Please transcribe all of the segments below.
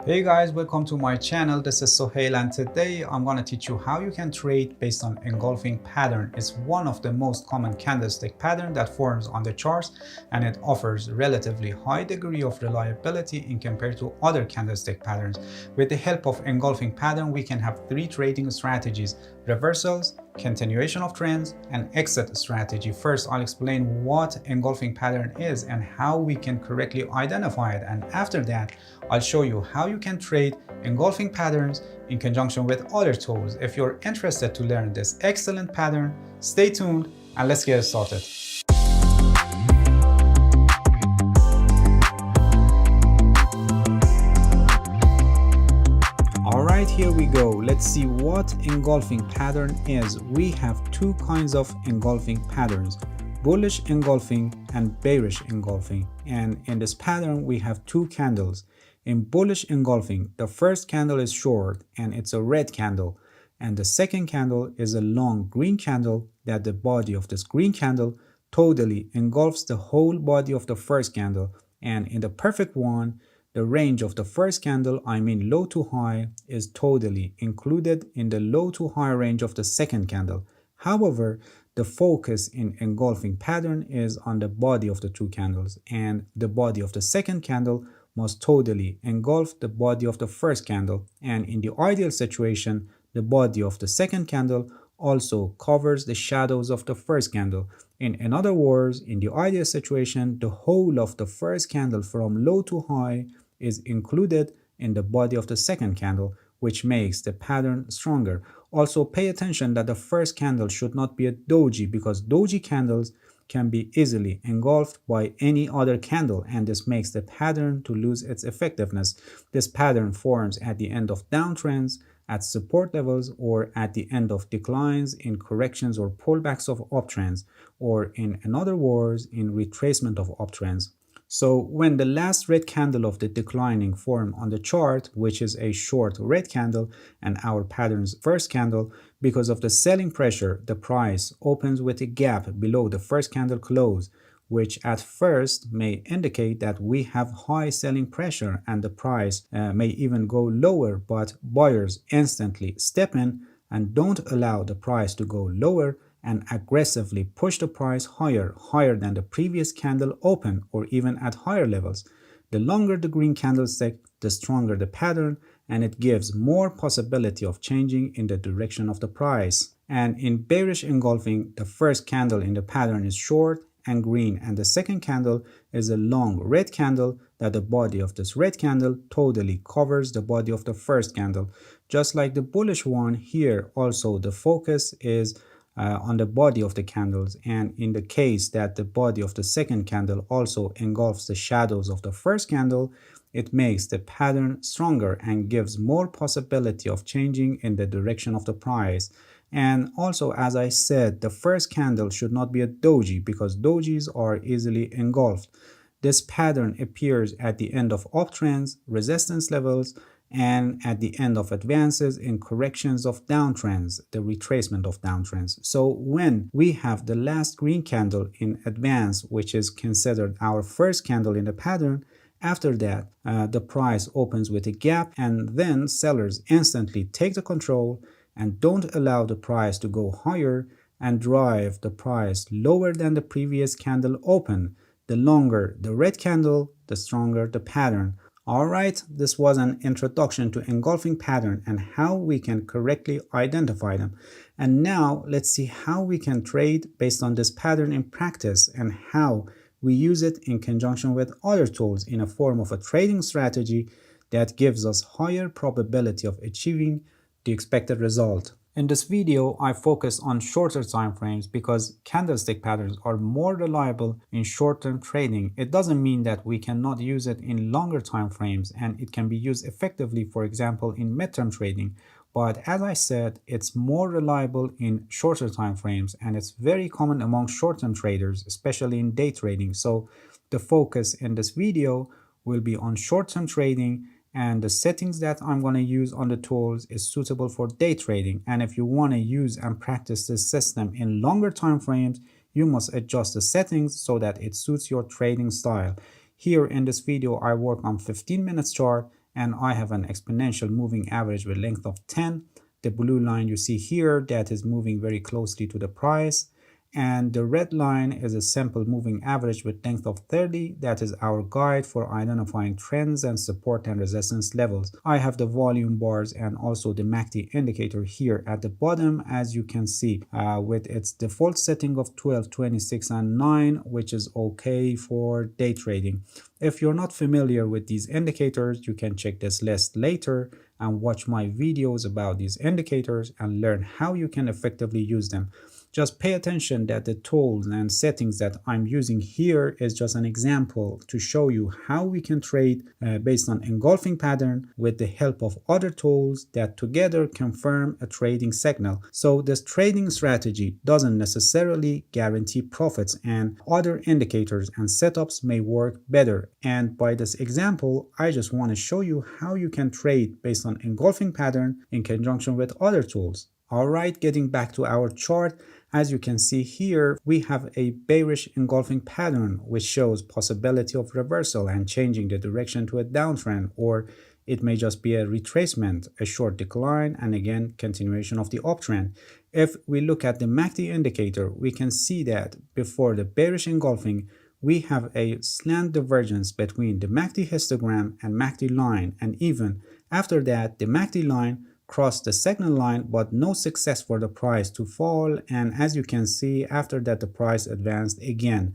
Hey guys, welcome to my channel. This is Sohail and today I'm going to teach you how you can trade based on engulfing pattern. It's one of the most common candlestick pattern that forms on the charts, and it offers relatively high degree of reliability in compared to other candlestick patterns. With the help of engulfing pattern, we can have three trading strategies: reversals, continuation of trends, and exit strategy. First, I'll explain what engulfing pattern is and how we can correctly identify it, and after that I'll show you how you can trade engulfing patterns in conjunction with other tools. If you're interested to learn this excellent pattern, stay tuned and let's get started. Alright, here we go. Let's see what engulfing pattern is. We have two kinds of engulfing patterns: bullish engulfing and bearish engulfing. And in this pattern, we have two candles. In bullish engulfing, the first candle is short and it's a red candle, and the second candle is a long green candle that the body of this green candle totally engulfs the whole body of the first candle. And in the perfect one, the range of the first candle, I mean low to high, is totally included in the low to high range of the second candle. However, the focus in engulfing pattern is on the body of the two candles, and the body of the second candle must totally engulf the body of the first candle. And in the ideal situation, the body of the second candle also covers the shadows of the first candle. In other words, in the ideal situation, the whole of the first candle from low to high is included in the body of the second candle, which makes the pattern stronger. Also, pay attention that the first candle should not be a doji, because doji candles can be easily engulfed by any other candle, and this makes the pattern to lose its effectiveness. This pattern forms at the end of downtrends, at support levels, or at the end of declines, in corrections or pullbacks of uptrends, or in other words, in retracement of uptrends. So when the last red candle of the declining form on the chart, which is a short red candle and our pattern's first candle, because of the selling pressure, the price opens with a gap below the first candle close, which at first may indicate that we have high selling pressure and the price may even go lower, but buyers instantly step in and don't allow the price to go lower and aggressively push the price higher than the previous candle open, or even at higher levels. The longer the green candlestick, the stronger the pattern, and it gives more possibility of changing in the direction of the price. And in bearish engulfing, the first candle in the pattern is short and green, and the second candle is a long red candle that the body of this red candle totally covers the body of the first candle. Just like the bullish one, here also the focus is on the body of the candles, and in the case that the body of the second candle also engulfs the shadows of the first candle, it makes the pattern stronger and gives more possibility of changing in the direction of the price. And also, as I said, the first candle should not be a doji, because dojis are easily engulfed. This pattern appears at the end of uptrends, resistance levels, and at the end of advances in corrections of downtrends, the retracement of downtrends. So when we have the last green candle in advance, which is considered our first candle in the pattern, after that, the price opens with a gap, and then sellers instantly take the control and don't allow the price to go higher and drive the price lower than the previous candle open. The longer the red candle, the stronger the pattern. Alright, this was an introduction to engulfing pattern and how we can correctly identify them. And now let's see how we can trade based on this pattern in practice, and how we use it in conjunction with other tools in a form of a trading strategy that gives us higher probability of achieving the expected result. In this video, I focus on shorter time frames because candlestick patterns are more reliable in short-term trading. It doesn't mean that we cannot use it in longer time frames, and it can be used effectively, for example, in mid-term trading. But as I said, it's more reliable in shorter time frames, and it's very common among short-term traders, especially in day trading. So the focus in this video will be on short-term trading, and the settings that I'm going to use on the tools is suitable for day trading. And if you want to use and practice this system in longer time frames, you must adjust the settings so that it suits your trading style. Here in this video, I work on 15 minutes chart, and I have an exponential moving average with length of 10. The blue line you see here, that is moving very closely to the price, and the red line is a simple moving average with length of 30. That is our guide for identifying trends and support and resistance levels. I have the volume bars and also the MACD indicator here at the bottom, as you can see, with its default setting of 12, 26, and 9, which is okay for day trading. If you're not familiar with these indicators, you can check this list later and watch my videos about these indicators and learn how you can effectively use them. Just pay attention that the tools and settings that I'm using here is just an example to show you how we can trade based on engulfing pattern with the help of other tools that together confirm a trading signal. So this trading strategy doesn't necessarily guarantee profits, and other indicators and setups may work better. And by this example, I just want to show you how you can trade based on engulfing pattern in conjunction with other tools. Alright, getting back to our chart, as you can see here, we have a bearish engulfing pattern which shows possibility of reversal and changing the direction to a downtrend, or it may just be a retracement, a short decline, and again continuation of the uptrend. If we look at the MACD indicator, we can see that before the bearish engulfing, we have a slant divergence between the MACD histogram and MACD line, and even after that the MACD line crossed the signal line, but no success for the price to fall, and as you can see, after that the price advanced again.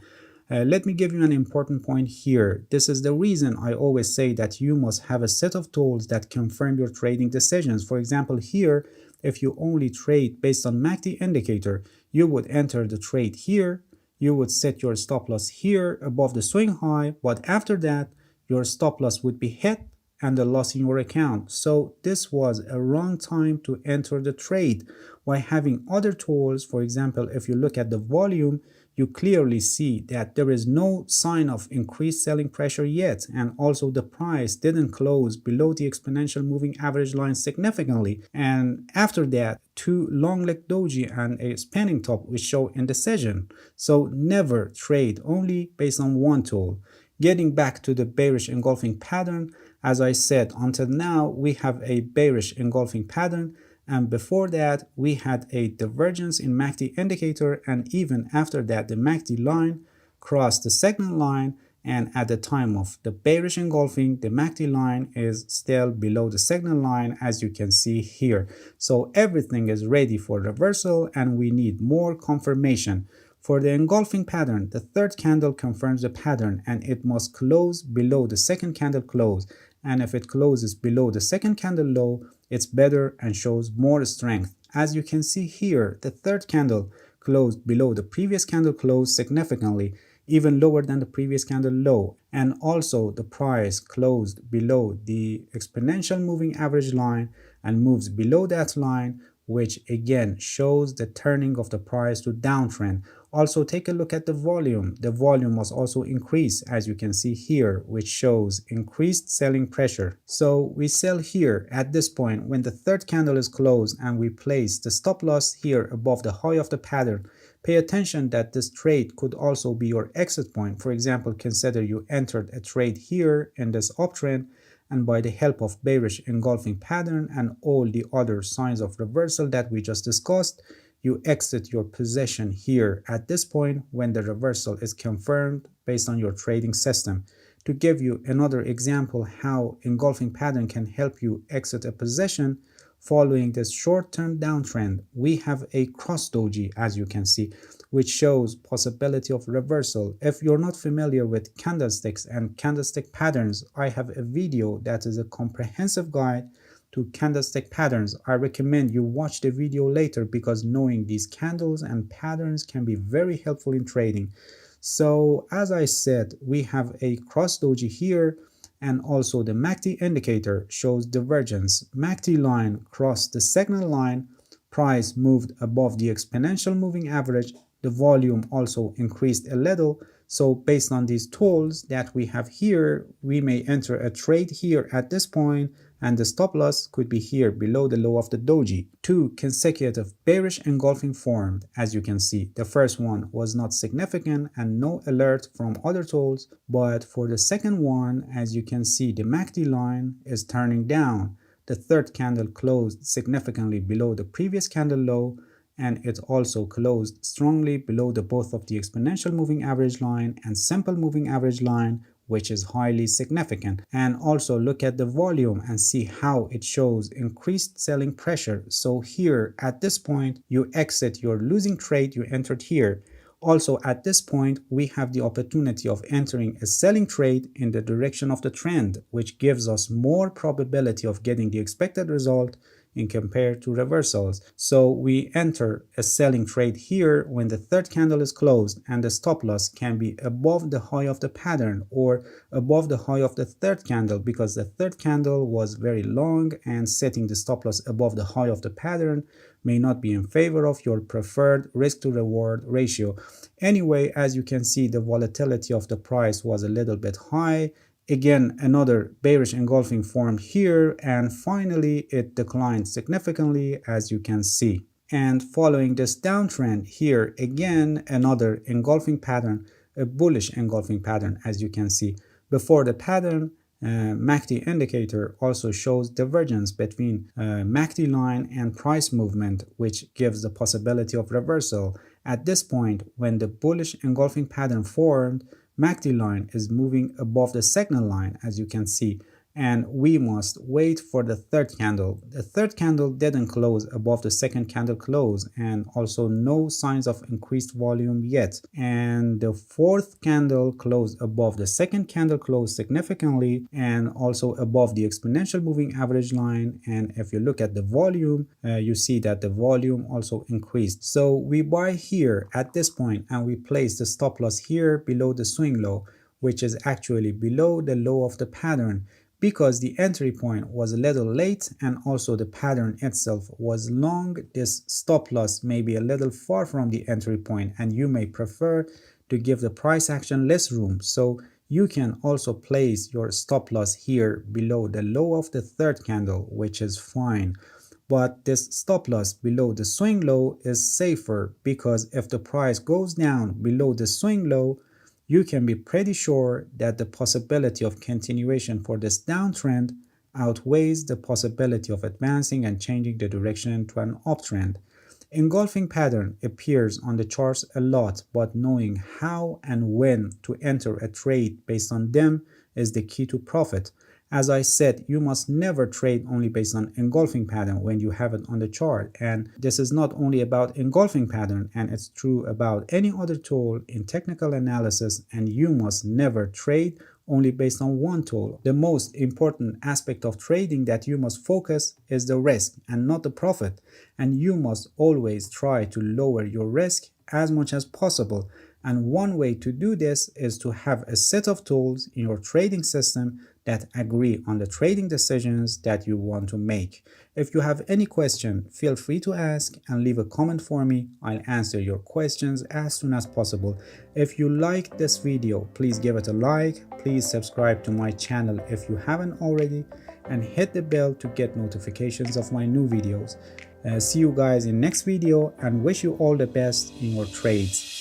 Let me give you an important point here. This is the reason I always say that you must have a set of tools that confirm your trading decisions. For example, here, if you only trade based on MACD indicator, you would enter the trade here, you would set your stop loss here above the swing high, but after that your stop loss would be hit and the loss in your account. So this was a wrong time to enter the trade. By having other tools, for example, if you look at the volume, you clearly see that there is no sign of increased selling pressure yet, and also the price didn't close below the exponential moving average line significantly, and after that two long leg doji and a spanning top which show indecision. So never trade only based on one tool. Getting back to the bearish engulfing pattern, as I said, until now we have a bearish engulfing pattern, and before that we had a divergence in MACD indicator, and even after that the MACD line crossed the signal line, and at the time of the bearish engulfing the MACD line is still below the signal line, as you can see here. So everything is ready for reversal and we need more confirmation. For the engulfing pattern, the third candle confirms the pattern and it must close below the second candle close, and if it closes below the second candle low, it's better and shows more strength. As you can see here, the third candle closed below the previous candle close significantly, even lower than the previous candle low, and also the price closed below the exponential moving average line and moves below that line, which again shows the turning of the price to downtrend. Also take a look at the volume. The volume was also increased, as you can see here, which shows increased selling pressure. So we sell here at this point when the third candle is closed, and we place the stop loss here above the high of the pattern. Pay attention that this trade could also be your exit point. For example, consider you entered a trade here in this uptrend, and by the help of bearish engulfing pattern and all the other signs of reversal that we just discussed, you exit your position here at this point when the reversal is confirmed based on your trading system. To give you another example how engulfing pattern can help you exit a position following this short-term downtrend, we have a cross doji, as you can see, which shows possibility of reversal. If you're not familiar with candlesticks and candlestick patterns, I have a video that is a comprehensive guide to candlestick patterns. I recommend you watch the video later because knowing these candles and patterns can be very helpful in trading. So as I said, we have a cross doji here, and also the MACD indicator shows divergence. MACD line crossed the signal line, price moved above the exponential moving average, the volume also increased a little, So based on these tools that we have here, we may enter a trade here at this point, and the stop loss could be here below the low of the doji. Two consecutive bearish engulfing formed, as you can see. The first one was not significant and no alert from other tools, but for the second one, as you can see, the MACD line is turning down. The third candle closed significantly below the previous candle low, and it also closed strongly below the both of the exponential moving average line and simple moving average line, which is highly significant. And also look at the volume and see how it shows increased selling pressure. So here at this point, you exit your losing trade you entered here. Also at this point, we have the opportunity of entering a selling trade in the direction of the trend, which gives us more probability of getting the expected result in compared to reversals. So we enter a selling trade here when the third candle is closed, and the stop loss can be above the high of the pattern or above the high of the third candle, because the third candle was very long, and setting the stop loss above the high of the pattern may not be in favor of your preferred risk to reward ratio. Anyway, as you can see, the volatility of the price was a little bit high. Again, another bearish engulfing formed here, and finally it declined significantly, as you can see. And following this downtrend here, again another engulfing pattern, a bullish engulfing pattern, as you can see. Before the pattern, MACD indicator also shows divergence between MACD line and price movement, which gives the possibility of reversal. At this point, when the bullish engulfing pattern formed, MACD line is moving above the signal line, as you can see, and we must wait for the third candle. The third candle didn't close above the second candle close, and also no signs of increased volume yet. And the fourth candle closed above the second candle close significantly, and also above the exponential moving average line. And if you look at the volume, you see that the volume also increased. So we buy here at this point, and we place the stop loss here below the swing low, which is actually below the low of the pattern, because the entry point was a little late and also the pattern itself was long. This stop loss may be a little far from the entry point, and you may prefer to give the price action less room. So you can also place your stop loss here below the low of the third candle, which is fine. But this stop loss below the swing low is safer, because if the price goes down below the swing low, you can be pretty sure that the possibility of continuation for this downtrend outweighs the possibility of advancing and changing the direction to an uptrend. Engulfing pattern appears on the charts a lot, but knowing how and when to enter a trade based on them is the key to profit. As I said, you must never trade only based on engulfing pattern when you have it on the chart. And this is not only about engulfing pattern, and it's true about any other tool in technical analysis, and you must never trade only based on one tool. The most important aspect of trading that you must focus is the risk and not the profit. And you must always try to lower your risk as much as possible. And one way to do this is to have a set of tools in your trading system that agree on the trading decisions that you want to make. If you have any question, feel free to ask and leave a comment for me. I'll answer your questions as soon as possible. If you liked this video, please give it a like. Please subscribe to my channel if you haven't already, and hit the bell to get notifications of my new videos. See you guys in next video, and wish you all the best in your trades.